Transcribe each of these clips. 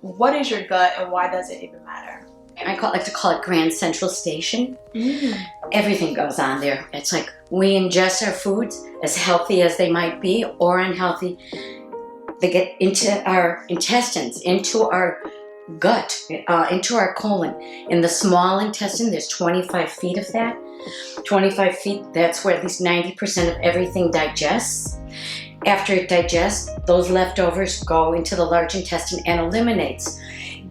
What is your gut and why does it even matter? I like to call it Grand Central Station. Mm. Everything goes on there. It's like we ingest our foods, as healthy as they might be or unhealthy. They get into our intestines, into our gut, into our colon. In the small intestine, there's 25 feet of that. 25 feet, that's where at least 90% of everything digests. After it digests, those leftovers go into the large intestine and eliminates.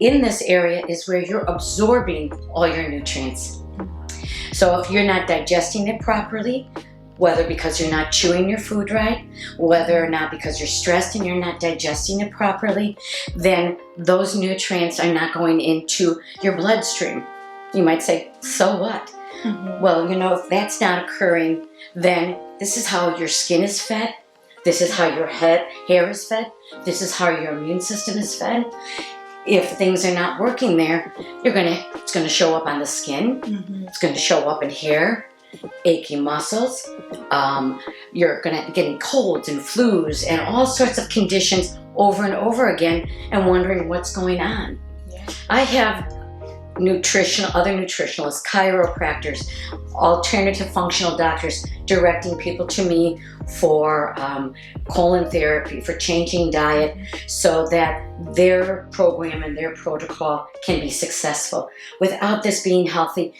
In this area is where you're absorbing all your nutrients. So if you're not digesting it properly, whether because you're not chewing your food right, whether or not because you're stressed and you're not digesting it properly, then those nutrients are not going into your bloodstream. You might say, so what? Mm-hmm. Well, if that's not occurring, then this is how your skin is fed. This is how your hair is fed. This is how your immune system is fed. If things are not working there, it's going to show up on the skin. Mm-hmm. It's going to show up in hair, achy muscles. You're going to getting colds and flus and all sorts of conditions over and over again and wondering what's going on. Yeah. I have other nutritionalists, chiropractors, alternative functional doctors directing people to me for colon therapy, for changing diet so that their program and their protocol can be successful. Without this being healthy,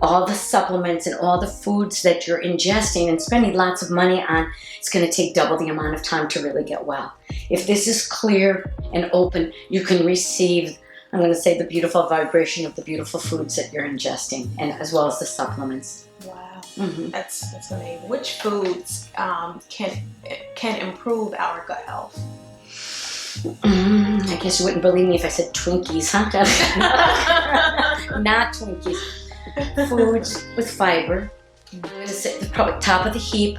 all the supplements and all the foods that you're ingesting and spending lots of money on, it's going to take double the amount of time to really get well. If this is clear and open, you can receive, I'm going to say, the beautiful vibration of the beautiful foods that you're ingesting, and as well as the supplements. Wow, Mm-hmm. That's amazing. Which foods can improve our gut health? I guess you wouldn't believe me if I said Twinkies, huh? Not Twinkies. Foods with fiber. I'm going to say probably top of the heap.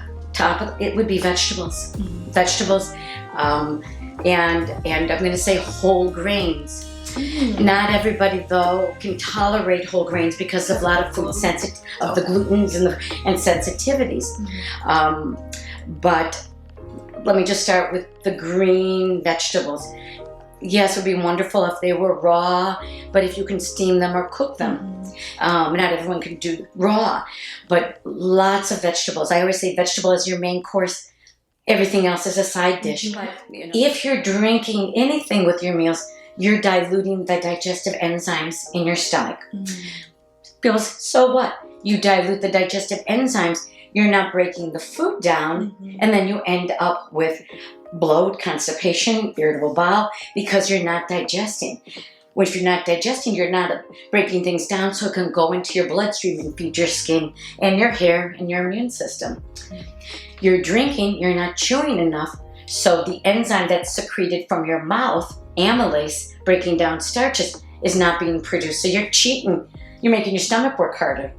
It would be vegetables. Mm-hmm. Vegetables, and I'm going to say whole grains. Mm-hmm. Not everybody, though, can tolerate whole grains because of a lot of food the glutens and sensitivities. Mm-hmm. But let me just start with the green vegetables. Yes, it would be wonderful if they were raw, but if you can steam them or cook them. Mm-hmm. Not everyone can do raw, but lots of vegetables. I always say vegetable is your main course. Everything else is a side dish. Mm-hmm. If you're drinking anything with your meals, you're diluting the digestive enzymes in your stomach. Mm-hmm. People say, so what? You dilute the digestive enzymes, you're not breaking the food down, Mm-hmm. and then you end up with bloat, constipation, irritable bowel, because you're not digesting. Well, if you're not digesting, you're not breaking things down so it can go into your bloodstream and feed your skin and your hair and your immune system. You're drinking, you're not chewing enough, so the enzyme that's secreted from your mouth, amylase, breaking down starches, is not being produced. So you're cheating. You're making your stomach work harder.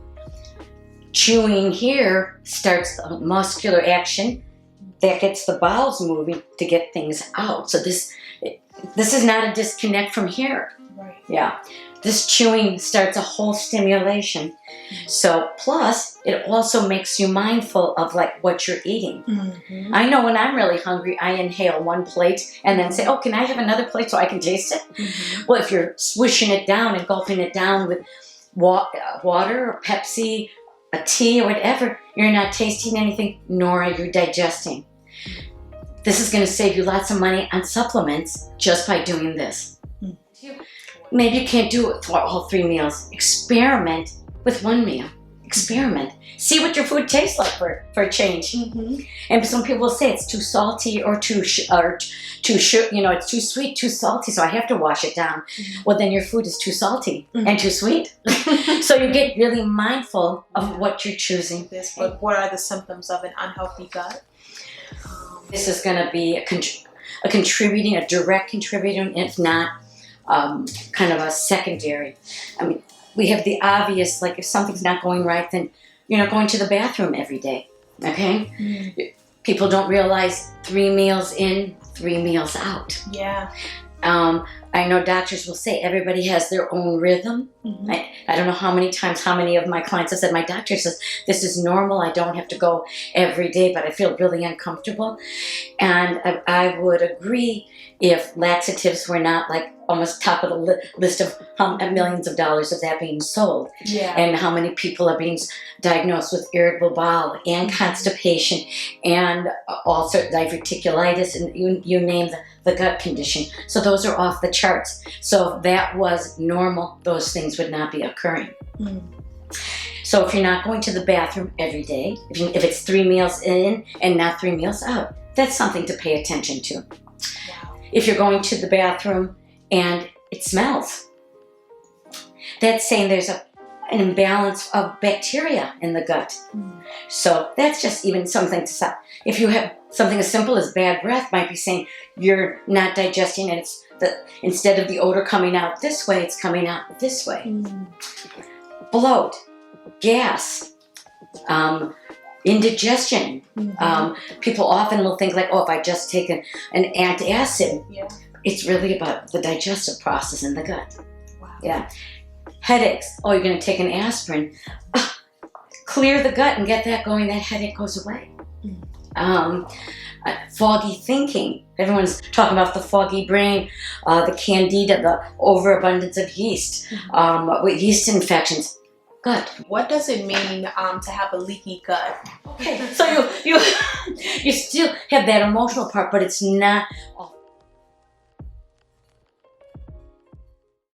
Chewing here starts a muscular action that gets the bowels moving to get things out. So this is not a disconnect from here. Right. Yeah. This chewing starts a whole stimulation. So plus, it also makes you mindful of what you're eating. Mm-hmm. I know when I'm really hungry, I inhale one plate and then say, oh, can I have another plate so I can taste it? Mm-hmm. Well, if you're swishing it down and gulping it down with water or Pepsi, a tea or whatever, you're not tasting anything, nor are you digesting. This is going to save you lots of money on supplements just by doing this. Mm-hmm. Maybe you can't do it for all 3 meals. Experiment with 1 meal. Experiment. See what your food tastes like for a change. Mm-hmm. And some people will say it's too salty or it's too sweet, too salty, so I have to wash it down. Mm-hmm. Well, then your food is too salty Mm-hmm. and too sweet. So you get really mindful of what you're choosing. But what are the symptoms of an unhealthy gut? This is going to be a direct contributor, if not kind of a secondary. I mean, we have the obvious, if something's not going right, then you're not going to the bathroom every day, okay? Mm-hmm. People don't realize 3 meals in, 3 meals out. Yeah. I know doctors will say everybody has their own rhythm. Mm-hmm. I don't know how many of my clients have said, my doctor says, this is normal, I don't have to go every day, but I feel really uncomfortable. And I would agree if laxatives were not almost top of the list of millions of dollars of that being sold. Yeah. And how many people are being diagnosed with irritable bowel and constipation and ulcerative diverticulitis, and you name the gut condition. So those are off the charts. So if that was normal, those things would not be occurring. So if you're not going to the bathroom every day, if it's 3 meals in and not 3 meals out, that's something to pay attention to. Wow. If you're going to the bathroom and it smells, that's saying there's an imbalance of bacteria in the gut. So that's just even something to stop. If you have something as simple as bad breath, might be saying you're not digesting, and it's instead of the odor coming out this way, it's coming out this way. Bloat, gas, indigestion. People often will think like, oh, if I just take an antacid, it's really about the digestive process in the gut. Wow. Yeah. Headaches. Oh, you're going to take an aspirin. Clear the gut and get that going. That headache goes away. Foggy thinking. Everyone's talking about the foggy brain, the candida, the overabundance of yeast, with yeast infections. Gut. What does it mean to have a leaky gut? Okay, so you still have that emotional part, but it's not all